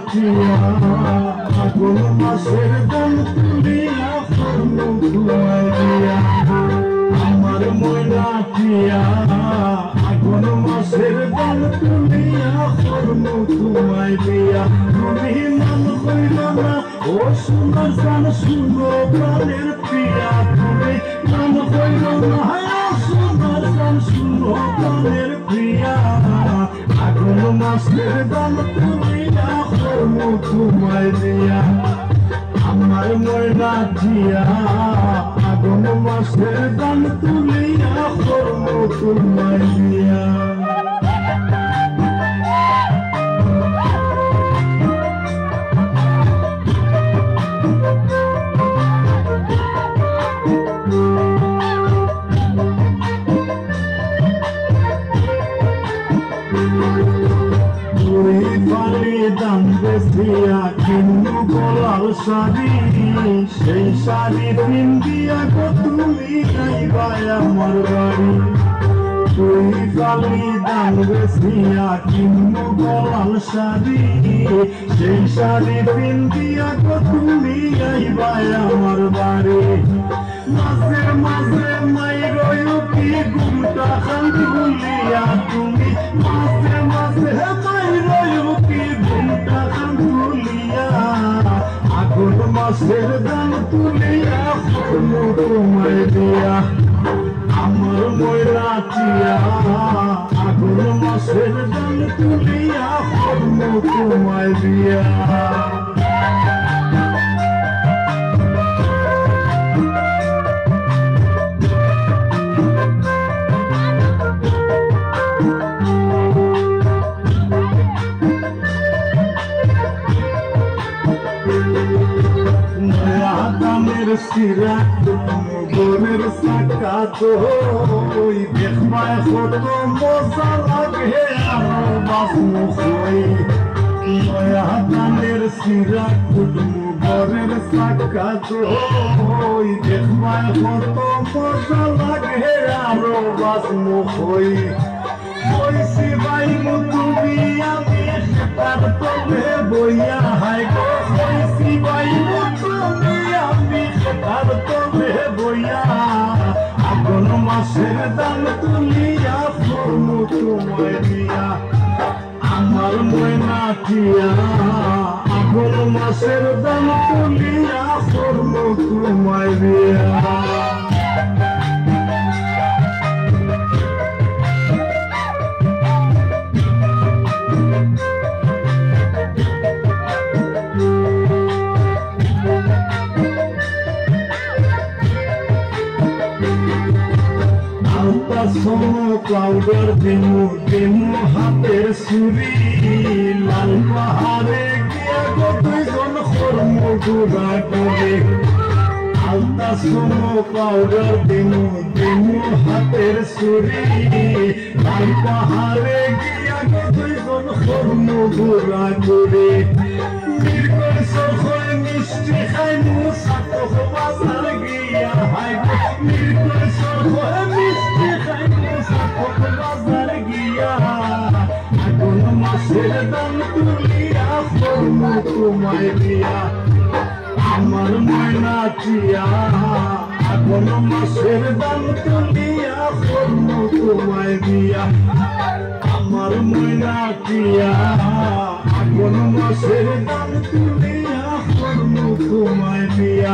টিয়া আগুন মাসের দাম তুলিয়া করব তোমায় দিয়া আমার ময়না টিয়া আগুন মাসের দাম তুলিয়া করব তোমায় দিয়া তুমি মান হইল না ও সোনার জান শুনো প্রাণের প্রিয়া তুমি মান হইল না সোনার জান শুনো প্রাণের প্রিয়া আগুন মাসের দাম তুলিয়া করব তোমায় দিয়া আমার ময়না টিয়া আগুন মাসের দাম তুলিয়া করব তোমায় দিয়া দাম বেশিয়া কিনবো গলার শাড়ি সেই শাড়ি পিন্দিয়া গো তুমি যাইবা আমার বাড়ি তুই কালি দাম বেশিয়া কিনবো গলার শাড়ি সেই শাড়ি পিন্দিয়া গো তুমি যাইবা আমার বাড়ি মাঝে মাঝে মাইরো কি ঘুমটা খান ভুলিয়া তুমি মাঝে মাঝে মাইরো কি ঘুমটা খান ভুলিয়া আগুন মাসের দাম তুলিয়া করব তোমায় দিয়া আমার ময়না টিয়া আগুন মাসের দাম তুলিয়া করব তোমায় দিয়া সিরা গোরের সাকা তো ওই দেখবায় কত মজা লাগে আরো বাসমু হই নয়া গানের সিরা গোরের সাকা তো ওই দেখবায় কত মজা লাগে আরো বাসমু হই ওই সিবাই তুমি আমি তার তবে বইয়া হাই গো ওই সিবাই তুমি আমি তার তবে বইয়া আগুন মাসের দাম তুলিয়া করব তোমায় দিয়া আমার ময়না টিয়া আগুন মাসের দাম তুলিয়া করব তোমায় দিয়া সোনো পাউডার দিমু দিমু হাতের সুরি লাল পাহাড়ে গিয়া গো দুইজন কর্ম গুড়া করে আলতা সোনো পাউডার দিমু দিমু হাতের সুরি লাল পাহাড়ে গিয়া গো দুইজন কর্ম গুড়া করে নির্গর সখয় মিষ্টি খাইমু সাতক বাজার গিয়া হাই নির্গর সখয় মিষ্টি বাজার গিয়া আগুন মাসের দাম তুলিয়া করব তোমায় দিয়া আমার ময়না টিয়া আগুন মাসের দাম তুলিয়া করব তোমায় দিয়া আমার ময়না টিয়া আগুন মাসের দাম তুলিয়া করব তোমায় দিয়া